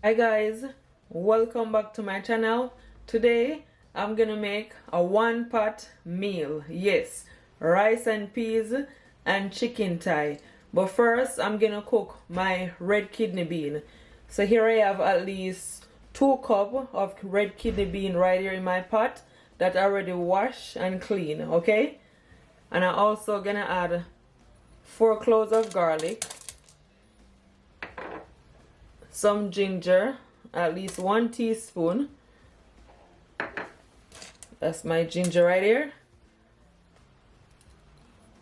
Hi guys, welcome back to my channel. Today I'm gonna make a one pot meal. Yes, rice and peas and chicken thigh. But first I'm gonna cook my red kidney bean. So here I have at least 2 cups of red kidney bean right here in my pot that I already washed and clean, okay? And I'm also gonna add 4 cloves of garlic, some ginger, at least 1 teaspoon. That's my ginger right here.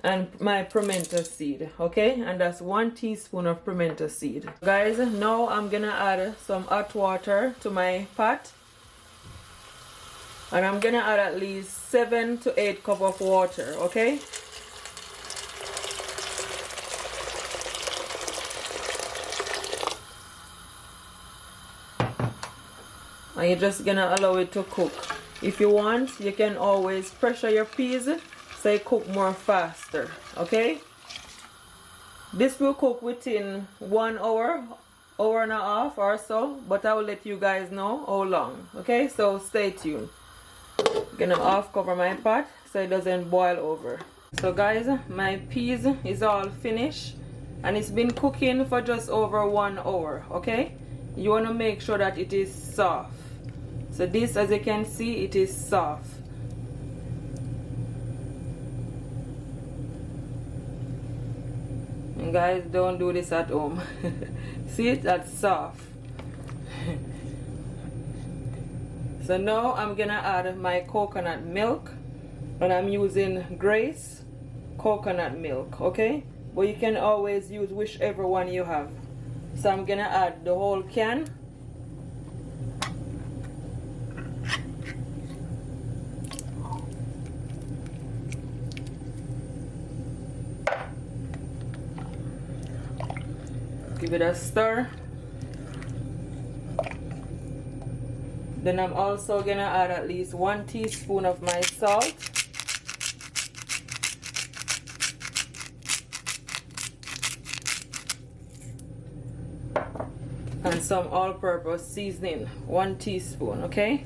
And my pimento seed, okay? And that's 1 teaspoon of pimento seed. Guys, now I'm gonna add some hot water to my pot. And I'm gonna add at least 7 to 8 cups of water, okay? And you're just gonna allow it to cook. If you want, you can always pressure your peas so it cook more faster, okay? This will cook within 1 hour, hour and a half or so, but I will let you guys know how long, okay? So stay tuned. I'm gonna half cover my pot so it doesn't boil over. So guys, my peas is all finished and it's been cooking for just over 1 hour, okay? You want to make sure that it is soft. So this, as you can see, it is soft. And guys, don't do this at home. See it? That's soft. So now I'm gonna add my coconut milk, and I'm using Grace coconut milk, okay? But you can always use whichever one you have. So I'm gonna add the whole can. Give it a stir. Then I'm also gonna add at least 1 teaspoon of my salt. And some all-purpose seasoning, 1 teaspoon, okay?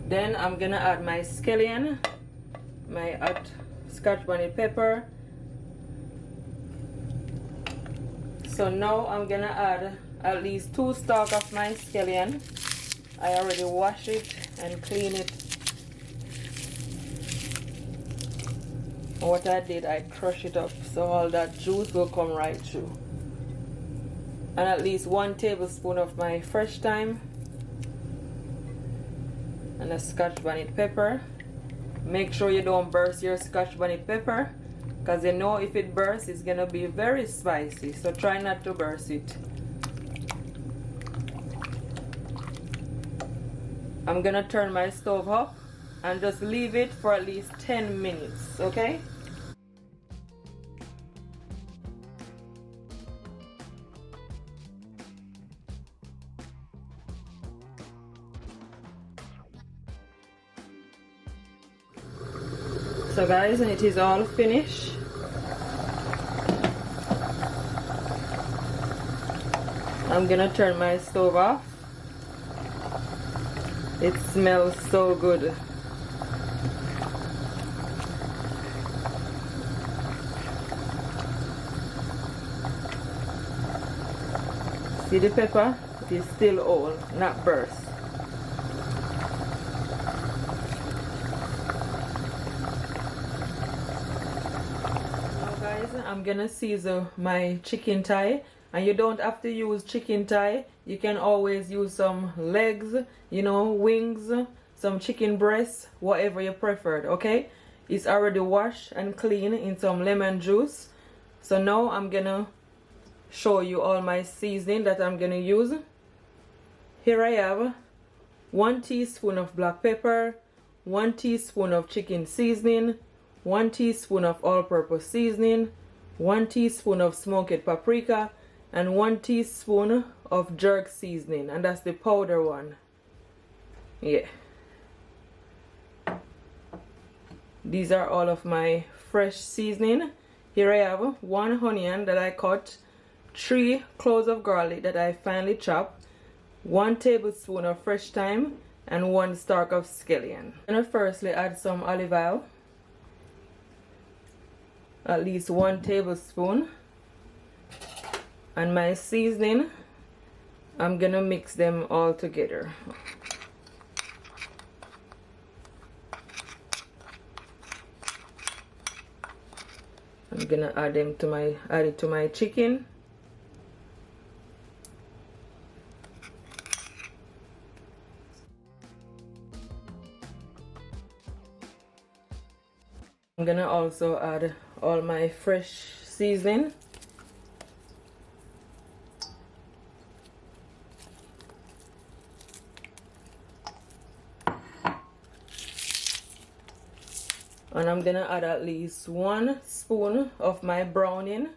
Then I'm gonna add my scallion, my hot scotch bonnet pepper. So now I'm gonna add at least 2 stalks of my scallion. I already wash it and clean it. What I did, I crush it up so all that juice will come right through. And at least 1 tablespoon of my fresh thyme and a scotch bonnet pepper. Make sure you don't burst your scotch bonnet pepper, because you know if it bursts it's gonna be very spicy, so try not to burst it. I'm gonna turn my stove up and just leave it for at least 10 minutes, okay? So guys, it is all finished. I'm gonna turn my stove off. It smells so good. See the pepper? It is still whole, not burst. I'm gonna season my chicken thigh, and you don't have to use chicken thigh. You can always use some legs, you know, wings, some chicken breasts, whatever you preferred, okay? It's already washed and clean in some lemon juice. So now I'm gonna show you all my seasoning that I'm gonna use. Here I have 1 teaspoon of black pepper, 1 teaspoon of chicken seasoning, 1 teaspoon of all-purpose seasoning, 1 teaspoon of smoked paprika, and 1 teaspoon of jerk seasoning, and that's the powder one. Yeah. These are all of my fresh seasoning. Here I have 1 onion that I cut, 3 cloves of garlic that I finely chopped, 1 tablespoon of fresh thyme, and 1 stalk of scallion. I'm gonna firstly add some olive oil, at least 1 tablespoon, and my seasoning. I'm gonna mix them all together. I'm gonna add it to my chicken. I'm gonna also add all my fresh seasoning. And I'm gonna add at least 1 spoon of my browning.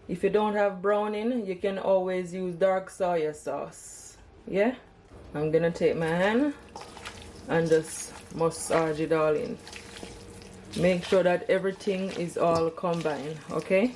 If you don't have browning, you can always use dark soya sauce. Yeah? I'm gonna take my hand and just massage it all in. Make sure that everything is all combined, okay?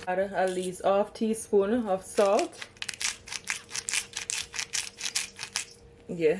Add at least ½ teaspoon of salt. Yeah.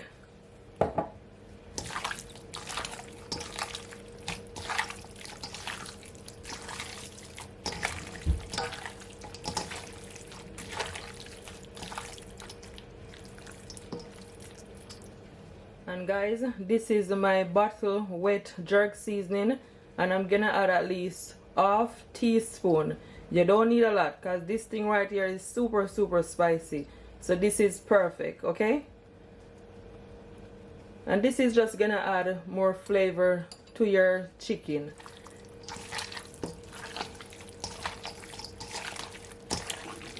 And guys, this is my bottle wet jerk seasoning, and I'm gonna add at least ½ teaspoon. You don't need a lot because this thing right here is super spicy, so this is perfect, okay? And this is just gonna add more flavor to your chicken.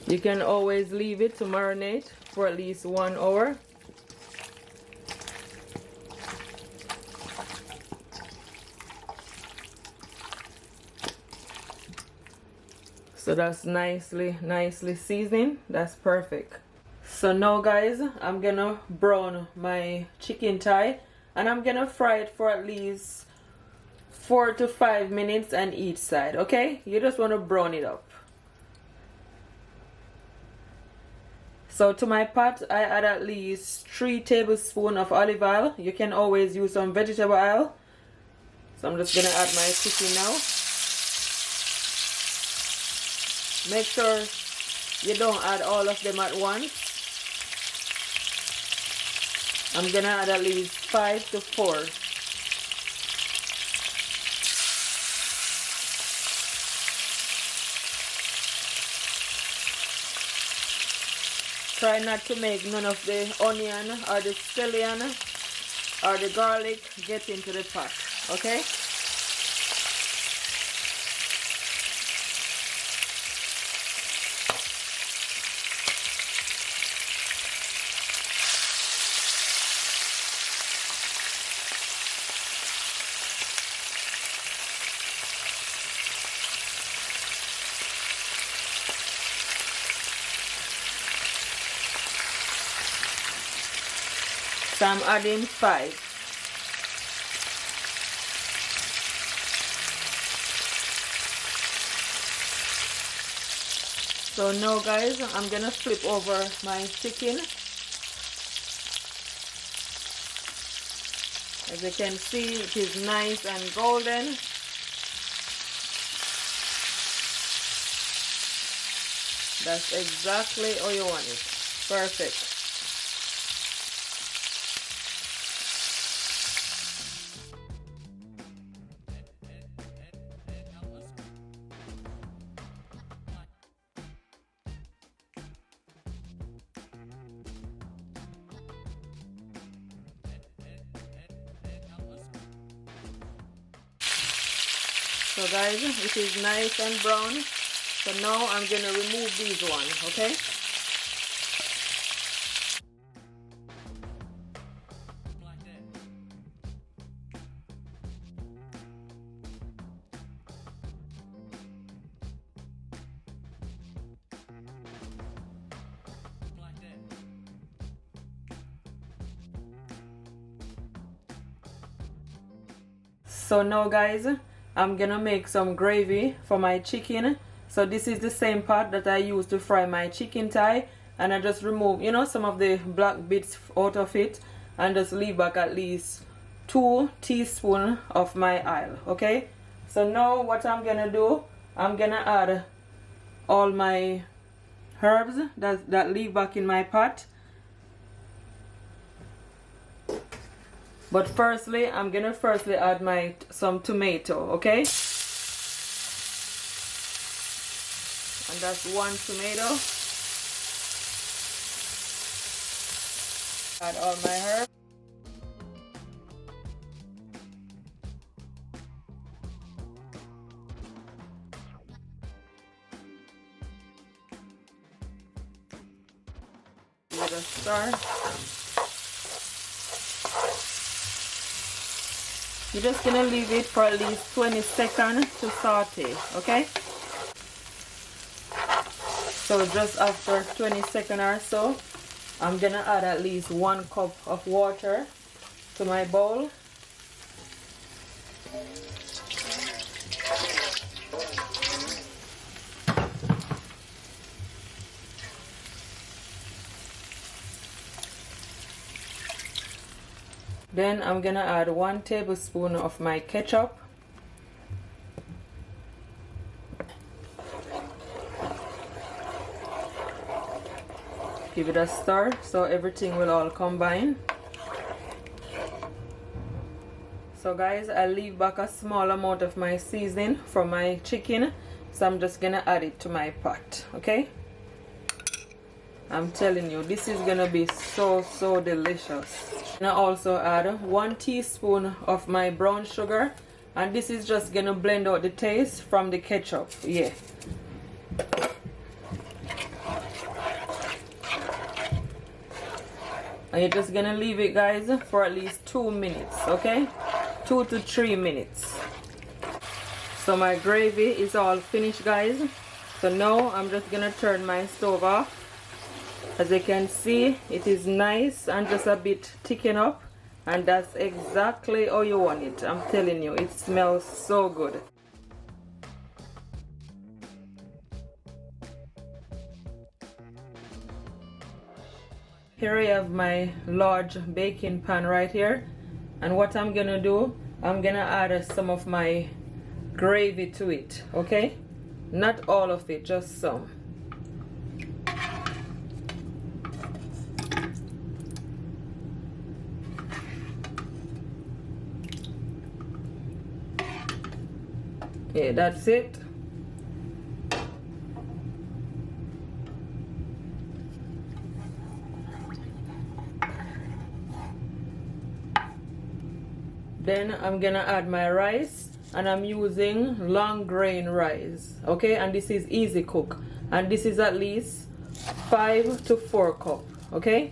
You can always leave it to marinate for at least 1 hour. So that's nicely seasoned. That's perfect. So now guys, I'm gonna brown my chicken thigh, and I'm gonna fry it for at least 4 to 5 minutes on each side, okay? You just want to brown it up. So to my pot, I add at least 3 tablespoons of olive oil. You can always use some vegetable oil. So I'm just gonna add my chicken now. Make sure you don't add all of them at once. I'm gonna add at least 5 to 4. Try not to make none of the onion or the scallion or the garlic get into the pot, okay? So I'm adding 5. So now guys, I'm gonna flip over my chicken. As you can see, it is nice and golden. That's exactly how you want it. Perfect. So guys, it is nice and brown. So now I'm gonna remove these ones, okay? So now guys, I'm gonna make some gravy for my chicken. So this is the same pot that I used to fry my chicken thigh, and I just remove, you know, some of the black bits out of it and just leave back at least 2 teaspoons of my oil. Okay, so now what I'm gonna do, I'm gonna add all my herbs that leave back in my pot. But firstly, I'm gonna add some tomato, okay? And that's 1 tomato. Add all my herbs. Give it a stir. You're just gonna leave it for at least 20 seconds to saute, okay? So just after 20 seconds or so, I'm gonna add at least 1 cup of water to my bowl. Then I'm gonna add 1 tablespoon of my ketchup. Give it a stir so everything will all combine. So guys, I leave back a small amount of my seasoning from my chicken, so I'm just gonna add it to my pot, okay? I'm telling you, this is gonna be so delicious. And I also add 1 teaspoon of my brown sugar, and this is just gonna blend out the taste from the ketchup. Yeah. And you're just gonna leave it, guys, for at least 2 minutes, okay? 2 to 3 minutes. So my gravy is all finished, guys. So now I'm just gonna turn my stove off. As you can see, it is nice and just a bit thickened up, and that's exactly how you want it. I'm telling you, it smells so good. Here I have my large baking pan right here, and what I'm gonna do, I'm gonna add some of my gravy to it, okay? Not all of it, just some. Yeah, that's it. Then I'm gonna add my rice, and I'm using long grain rice, okay? And this is easy cook, and this is at least 5 to 4 cups, okay?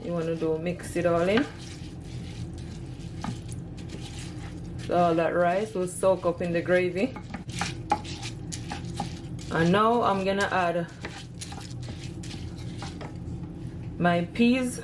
You want to do mix it all in. So all that rice will soak up in the gravy. And now I'm gonna add my peas.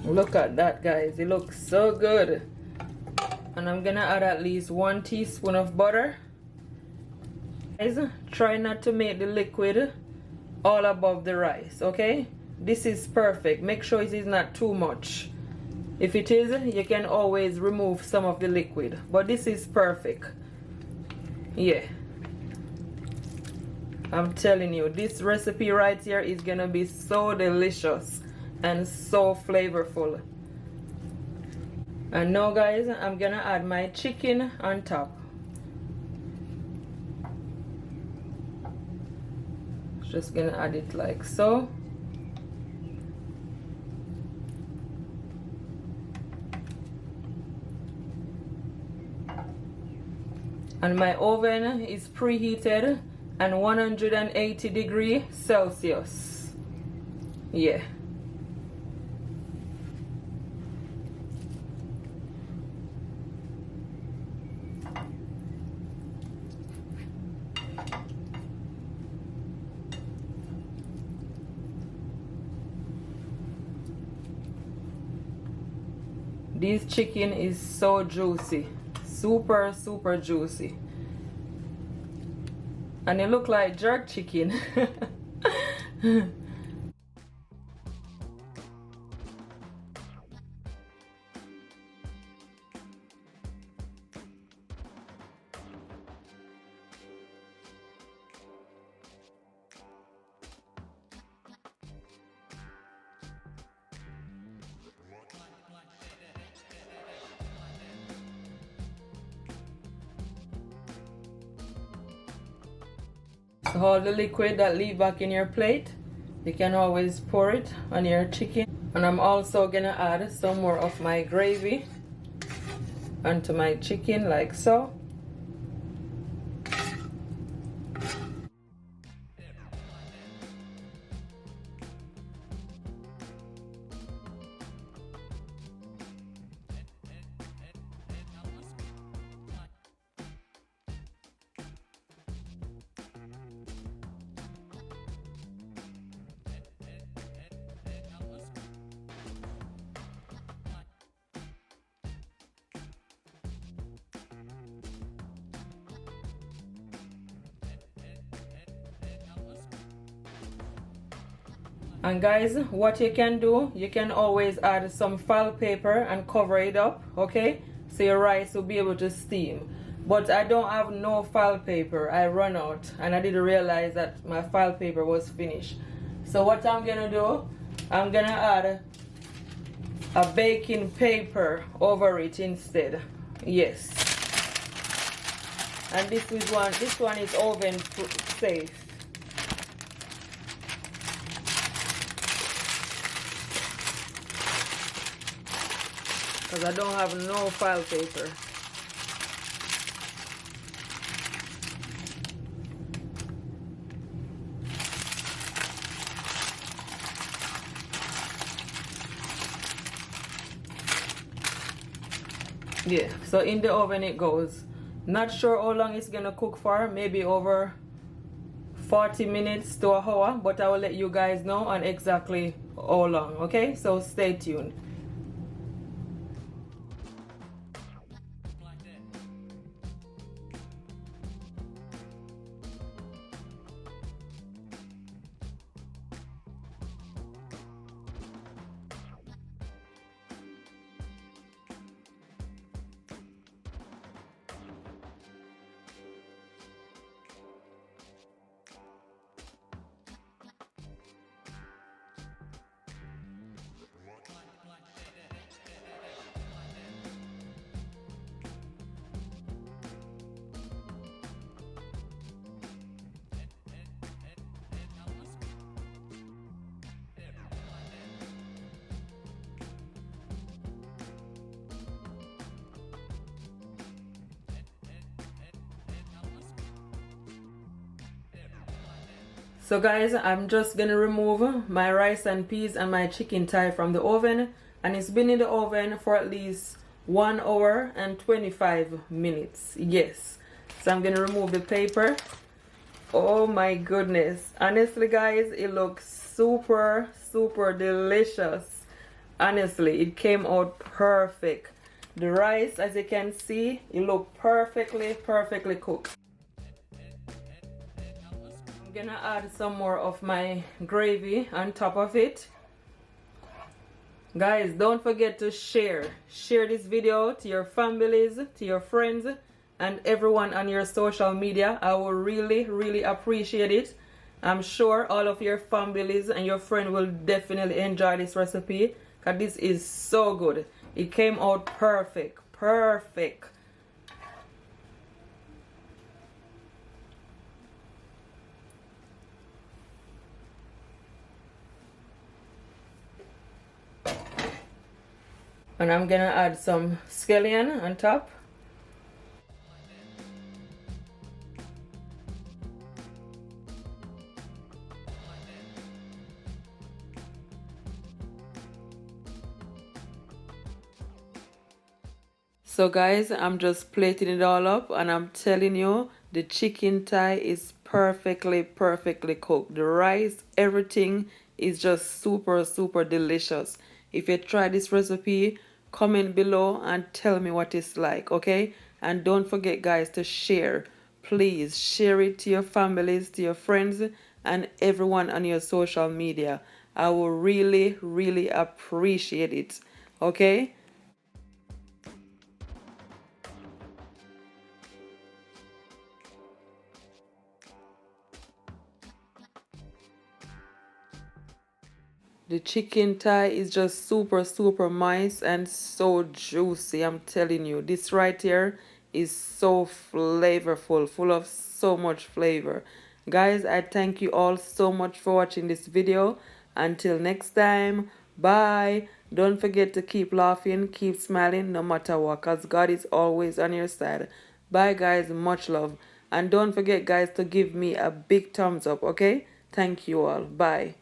Look at that, guys, it looks so good. And I'm gonna add at least 1 teaspoon of butter. Guys, try not to make the liquid all above the rice, okay? This is perfect. Make sure it is not too much. If it is, you can always remove some of the liquid, but this is perfect. Yeah, I'm telling you, this recipe right here is gonna be so delicious and so flavorful. And now, guys, I'm gonna add my chicken on top. Just gonna add it like so. And my oven is preheated and 180 degrees Celsius. Yeah. This chicken is so juicy, super juicy, and it look like jerk chicken. So all the liquid that leave back in your plate, you can always pour it on your chicken. And I'm also gonna add some more of my gravy onto my chicken like so. And guys, what you can do, you can always add some foil paper and cover it up, okay? So your rice will be able to steam. But I don't have no foil paper. I run out and I didn't realize that my foil paper was finished. So what I'm gonna do, I'm gonna add a baking paper over it instead. Yes. And this one is oven safe. Because I don't have no file paper. Yeah, so in the oven it goes. Not sure how long it's gonna cook for, maybe over 40 minutes to an hour, but I will let you guys know on exactly how long, okay? So stay tuned. So guys, I'm just gonna remove my rice and peas and my chicken thigh from the oven, and it's been in the oven for at least 1 hour and 25 minutes. Yes. So I'm gonna remove the paper. Oh my goodness. Honestly guys, it looks super delicious. Honestly, it came out perfect. The rice, as you can see, it looked perfectly cooked. I'm gonna add some more of my gravy on top of it. Guys, don't forget to share this video to your families, to your friends, and everyone on your social media. I will really appreciate it. I'm sure all of your families and your friends will definitely enjoy this recipe, because this is so good. It came out perfect. And I'm gonna add some scallion on top. So guys, I'm just plating it all up and I'm telling you the chicken thigh is perfectly cooked. The rice, everything is just super delicious. If you try this recipe, comment below and tell me what it's like, okay? And don't forget guys to share. Please share it to your families, to your friends, and everyone on your social media. I will really appreciate it, okay? The chicken thigh is just super moist and so juicy. I'm telling you, this right here is so flavorful, full of so much flavor. Guys, I thank you all so much for watching this video. Until next time, bye. Don't forget to keep laughing, keep smiling no matter what, because God is always on your side. Bye guys, much love. And don't forget guys to give me a big thumbs up, okay? Thank you all. Bye.